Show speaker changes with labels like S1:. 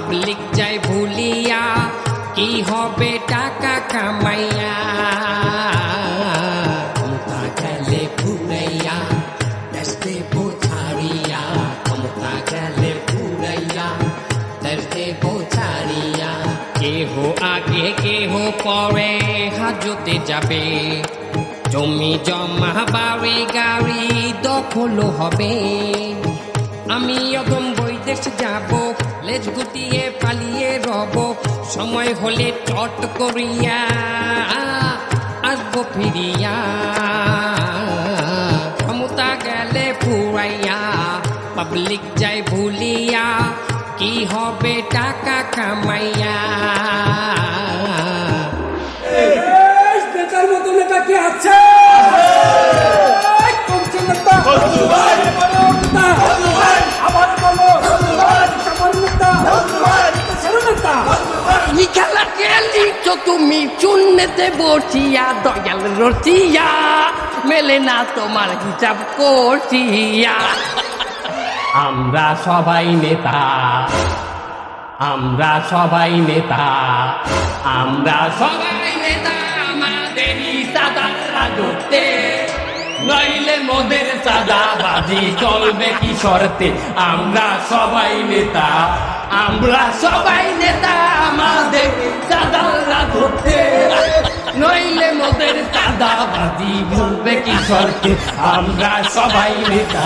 S1: Public যায় ভুলিয়া কি হবে টাকা কামাইয়া ক্ষমতা গেলে ফুরাইয়া দেশে বোঝারিয়া ক্ষমতা গেলে ফুরাইয়া দেশে বোঝারিয়া কেহ আগে কেহ পরে হাজতে যাবে জমি জমা বাড়ি গাড়ি দখল হবে আমি অদম বৈদেশ যাব লেজ গুটিয়ে পালিয়ে রব সময় হলে চট করিয়া আসবো ফিরিয়া ক্ষমতা গেলে ফুরাইয়া পাবলিক যায় ভুলিয়া কি হবে টাকা কামাইয়া
S2: নেতার মতো নেতা কি আছে
S1: খেলা খেলিছ তুমি চুন্নেতে বসিয়া দয়াল রসিয়া মেলে না তোমার হিসাব করছিয়া আমরা সবাই নেতা আমরা সবাই নেতা আমরা সবাই নেতা আমাদেরই সাদা রাজত্বে নইলে মোদের চাঁদাবাজি চলবে কি শর্তে আমরা সবাই নেতা আমরা সবাই নেতা আমাদের চাঁদার রাজত্বে নইলে মোদের চাঁদাবাজি ভুলবে কি শর্তে আমরা সবাই নেতা।